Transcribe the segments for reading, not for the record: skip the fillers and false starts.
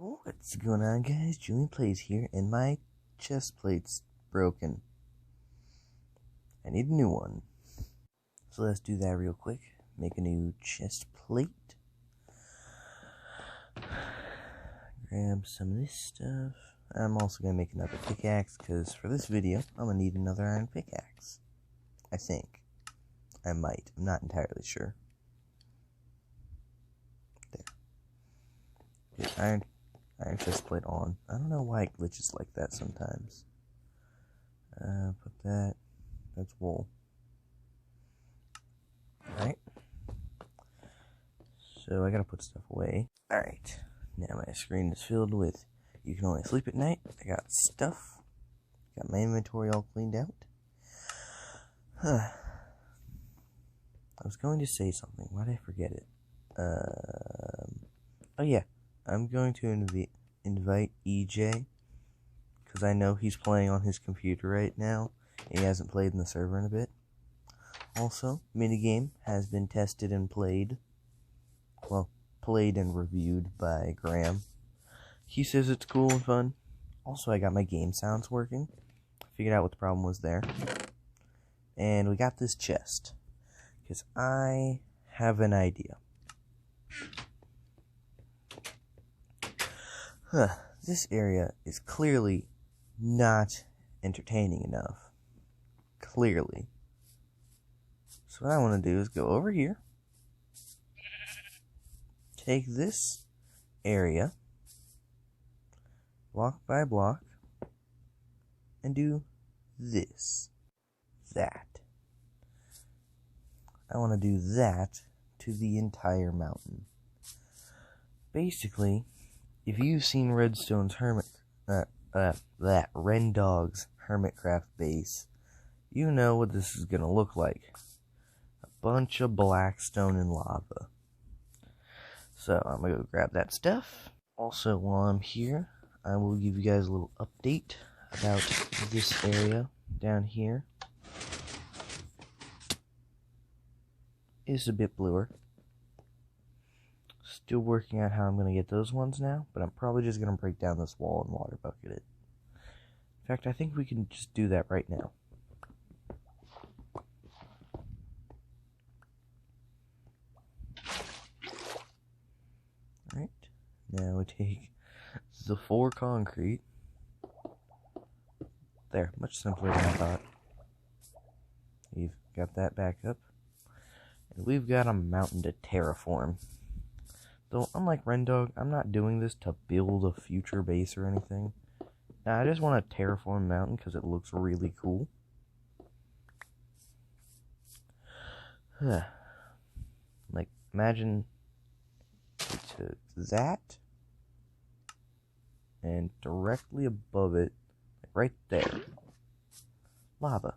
What's going on, guys? Julian Plays here, and my chest plate's broken. I need a new one. So let's do that real quick. Make a new chest plate. Grab some of this stuff. I'm also going to make another pickaxe, because for this video, I'm going to need another iron pickaxe. I think. I might. I'm not entirely sure. There. Get iron chest plate on. I don't know why it glitches like that sometimes. Put that. That's wool. Alright. So I gotta put stuff away. Alright. Now my screen is filled with you can only sleep at night. I got stuff. Got my inventory all cleaned out. I was going to say something. Why did I forget it? Oh yeah. I'm going to invite EJ, because I know he's playing on his computer right now, and he hasn't played in the server in a bit. Also, minigame has been tested and played. Well, played and reviewed by Graham. He says it's cool and fun. Also, I got my game sounds working. Figured out what the problem was there. And we got this chest, because I have an idea. This area is clearly not entertaining enough. Clearly. So what I want to do is go over here. Take this area. Block by block. And do this. That. I want to do that to the entire mountain. Basically, if you've seen Rendog's Hermitcraft base, you know what this is gonna look like. A bunch of black stone and lava. So I'm gonna go grab that stuff. Also, while I'm here, I will give you guys a little update about this area down here. It's a bit bluer. Still working out how I'm going to get those ones now, but I'm probably just going to break down this wall and water bucket it. In fact, I think we can just do that right now. Alright, now we take the 4 concrete. There, much simpler than I thought. We've got that back up. And we've got a mountain to terraform. Though, unlike Rendog, I'm not doing this to build a future base or anything. Nah, I just want to terraform a mountain because it looks really cool. Like, imagine we took that, and directly above it, like right there, lava.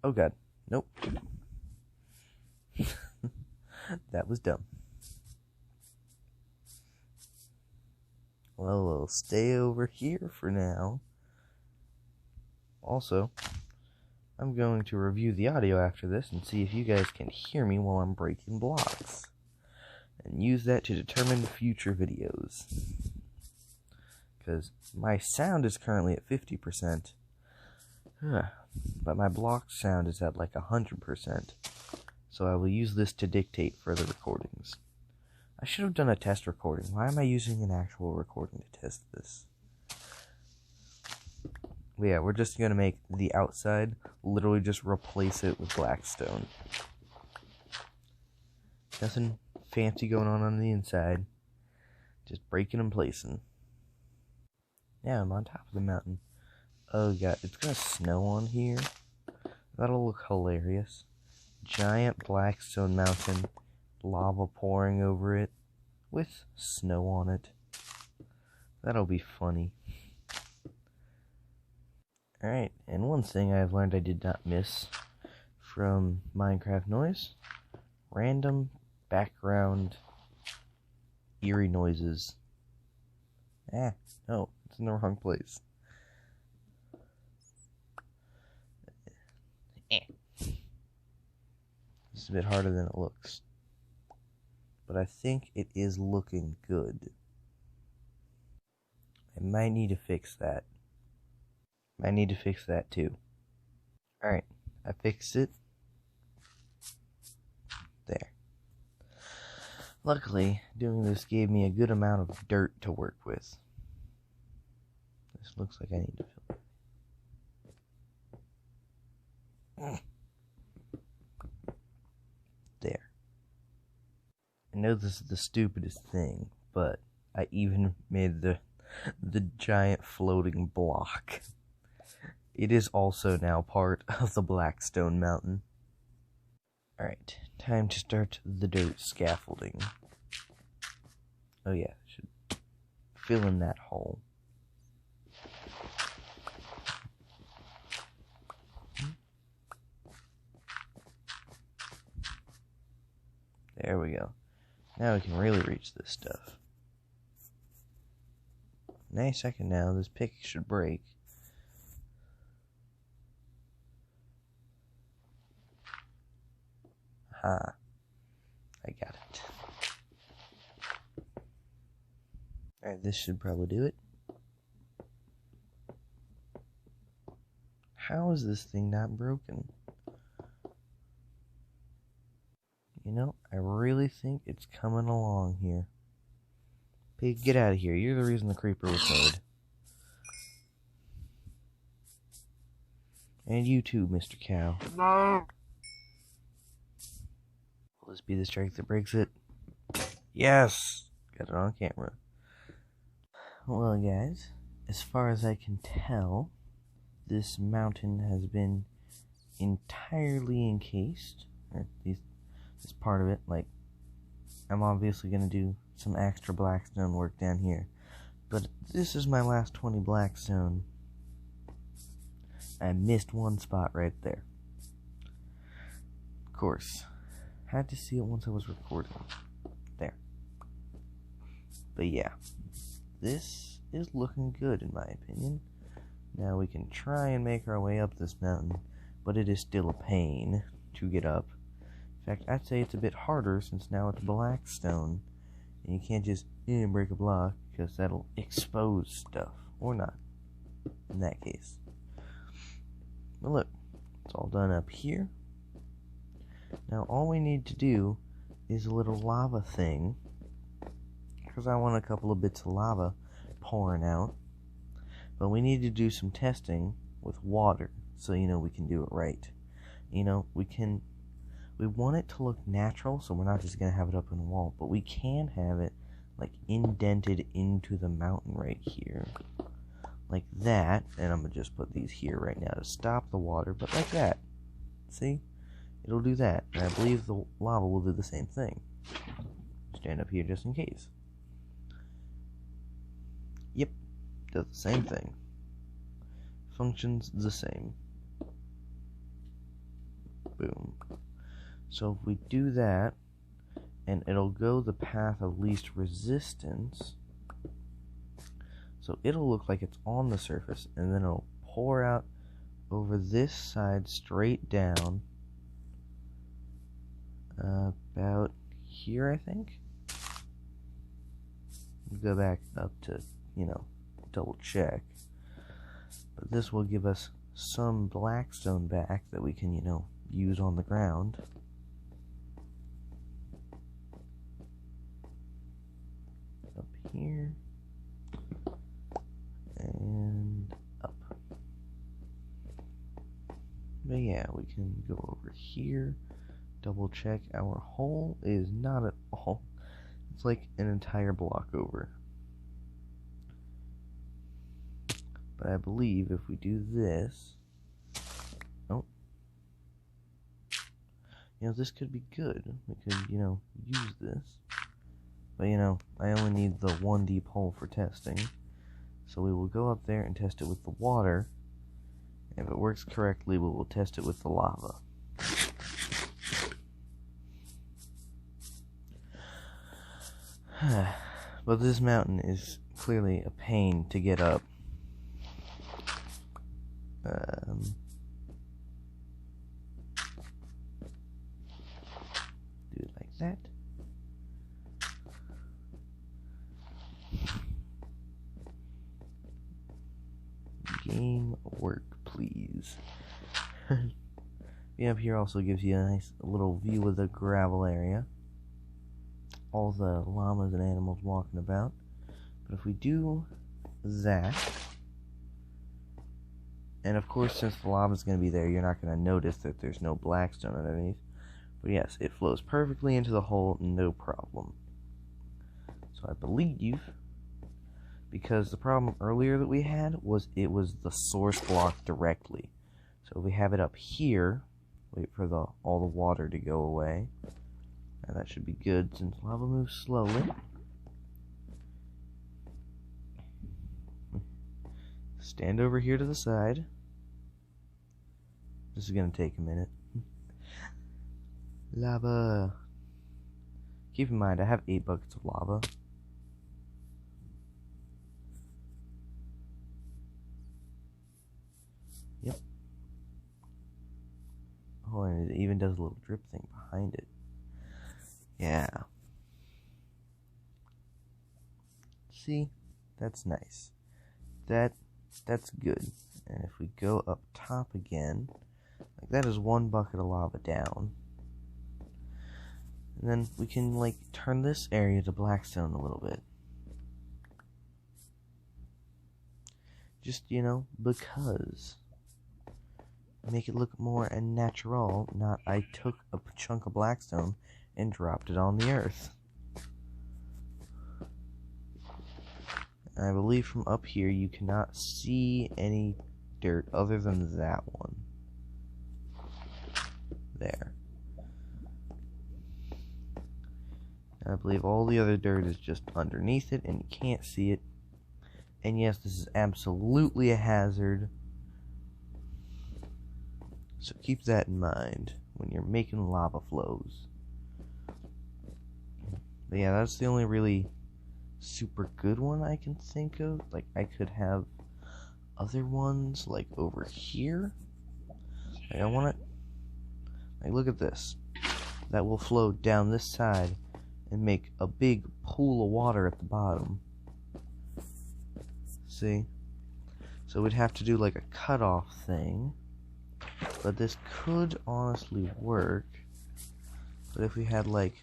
Oh god, nope. That was dumb. Well, we'll stay over here for now. Also, I'm going to review the audio after this and see if you guys can hear me while I'm breaking blocks. And use that to determine future videos. Because my sound is currently at 50%. But my block sound is at like 100%. So I will use this to dictate further recordings. I should have done a test recording. Why am I using an actual recording to test this? But yeah, we're just going to make the outside, literally just replace it with black stone. Nothing fancy going on the inside. Just breaking and placing. Yeah, I'm on top of the mountain. Oh god, it's going to snow on here. That'll look hilarious. Giant black stone mountain. Lava pouring over it with snow on it. That'll be funny. Alright, and one thing I've learned I did not miss from Minecraft noise: random background eerie noises. No, it's in the wrong place. It's a bit harder than it looks. But I think it is looking good. I might need to fix that. I need to fix that too. Alright, I fixed it. There. Luckily, doing this gave me a good amount of dirt to work with. This looks like I need to fill it. There. I know this is the stupidest thing, but I even made the giant floating block. It is also now part of the Blackstone Mountain. Alright, time to start the dirt scaffolding. Oh yeah, should fill in that hole. There we go. Now we can really reach this stuff. Any second now, this pick should break. Aha. I got it. Alright, this should probably do it. How is this thing not broken? You know, I really think it's coming along here. Pig, get out of here. You're the reason the creeper was made. And you too, Mr. Cow. No. Will this be the strike that breaks it? Yes! Got it on camera. Well, guys, as far as I can tell, this mountain has been entirely encased. Or at least this part of it. Like, I'm obviously going to do some extra blackstone work down here. But this is my last 20 blackstone. I missed one spot right there. Of course, had to see it once I was recording. There. But yeah, this is looking good in my opinion. Now we can try and make our way up this mountain, but it is still a pain to get up. In fact, I'd say it's a bit harder since now it's blackstone, and you can't just break a block because that'll expose stuff, or not, in that case. But look, it's all done up here. Now all we need to do is a little lava thing, because I want a couple of bits of lava pouring out. But we need to do some testing with water, so we can do it right. We want it to look natural, so we're not just going to have it up in the wall, but we can have it like indented into the mountain right here. Like that, and I'm going to just put these here right now to stop the water, but like that. See? It'll do that, and I believe the lava will do the same thing. Stand up here just in case. Yep, does the same thing. Functions the same. Boom. So if we do that, and it'll go the path of least resistance, so it'll look like it's on the surface, and then it'll pour out over this side straight down, about here, I think. Go back up to, double check. But this will give us some blackstone back that we can, use on the ground. Up here. And up. But yeah, we can go over here. Double check our hole is not at all. It's like an entire block over. But I believe if we do this, this could be good. We could, use this. But, I only need the one deep hole for testing. So we will go up there and test it with the water. If it works correctly, we will test it with the lava. But this mountain is clearly a pain to get up. Do it like that. views. Being up here also gives you a nice little view of the gravel area. All the llamas and animals walking about. But if we do that, and of course since the lava's going to be there, you're not going to notice that there's no blackstone underneath. But yes, it flows perfectly into the hole, no problem. So I believe, because the problem earlier that we had was it was the source block directly. So if we have it up here, wait for all the water to go away. Now that should be good since lava moves slowly. Stand over here to the side. This is going to take a minute. Lava. Keep in mind, I have 8 buckets of lava. Yep. Oh, and it even does a little drip thing behind it. Yeah. See? That's nice. That's good. And if we go up top again, like that is 1 bucket of lava down. And then we can like turn this area to blackstone a little bit. Just, you know, because. Make it look more natural, not I took a chunk of blackstone and dropped it on the earth. And I believe from up here you cannot see any dirt other than that one. There. I believe all the other dirt is just underneath it and you can't see it. And yes, this is absolutely a hazard. So keep that in mind when you're making lava flows. But yeah, that's the only really super good one I can think of. Like, I could have other ones, like, over here. Like, I want it... Like, look at this. That will flow down this side and make a big pool of water at the bottom. See? So we'd have to do, like, a cutoff thing. But this could honestly work. But if we had, like,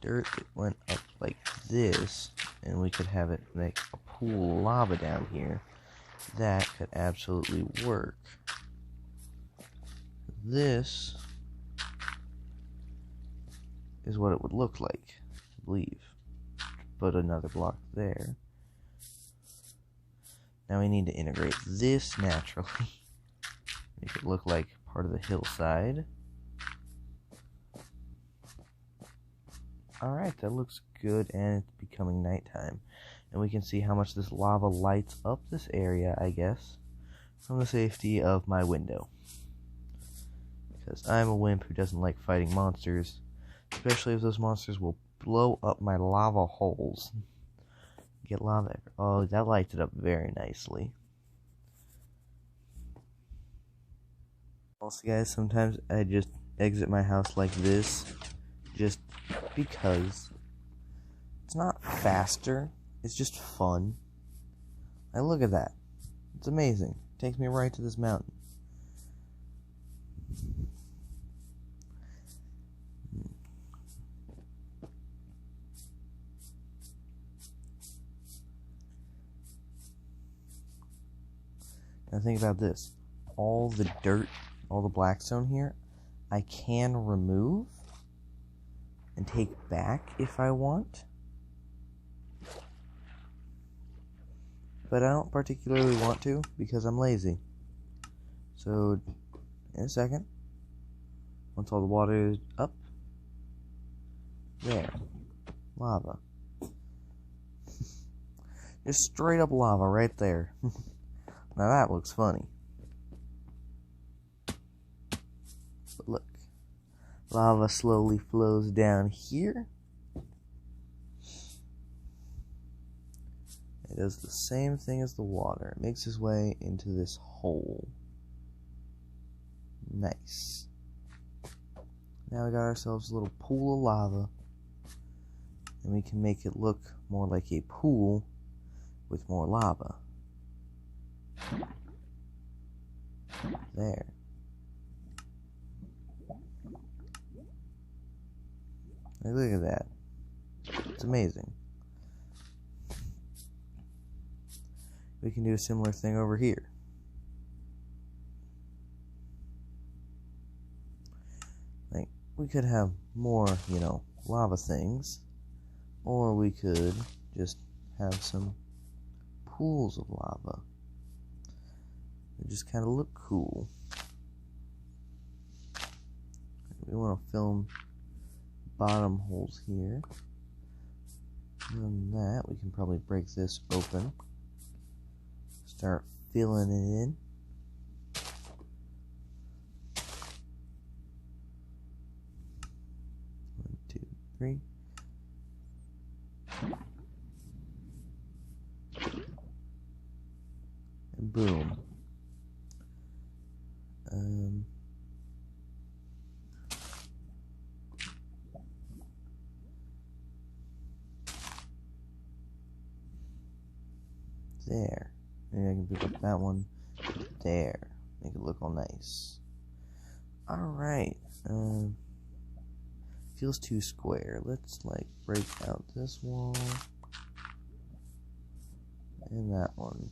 dirt that went up like this, and we could have it make a pool of lava down here, that could absolutely work. This is what it would look like, I believe. Put another block there. Now we need to integrate this naturally. Make it look like part of the hillside. Alright, that looks good, and it's becoming nighttime. And we can see how much this lava lights up this area, I guess, from the safety of my window. Because I'm a wimp who doesn't like fighting monsters, especially if those monsters will blow up my lava holes. Get lava. Oh, that lights it up very nicely. Also, guys, sometimes I just exit my house like this, just because it's not faster, it's just fun. And look at that. It's amazing. It takes me right to this mountain. Now think about this. All the dirt, all the blackstone here, I can remove and take back if I want. But I don't particularly want to because I'm lazy. So, in a second, once all the water is up, there, lava. Just straight up lava right there. Now that looks funny. But look, lava slowly flows down here. It does the same thing as the water. It makes its way into this hole. Nice. Now we got ourselves a little pool of lava. And we can make it look more like a pool with more lava. There. Look at that. It's amazing. We can do a similar thing over here. Like, we could have more, lava things. Or we could just have some pools of lava. They just kind of look cool. We want to film bottom holes here. And that, we can probably break this open. Start filling it in. One, two, three. And boom. There. Maybe I can pick up that one. There. Make it look all nice. Alright. Feels too square. Let's break out this wall. And that one.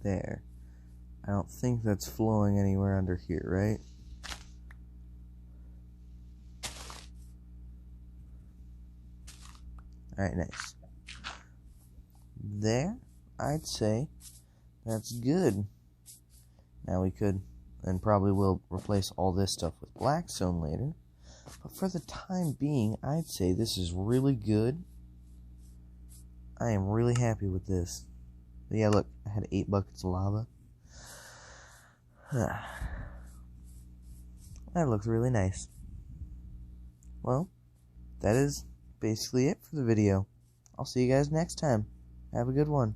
There. I don't think that's flowing anywhere under here, right? Alright, nice. There, I'd say that's good. Now we could, and probably will, replace all this stuff with blackstone later. But for the time being, I'd say this is really good. I am really happy with this. But yeah, look, I had 8 buckets of lava. That looks really nice. Well, that is basically it for the video. I'll see you guys next time. Have a good one.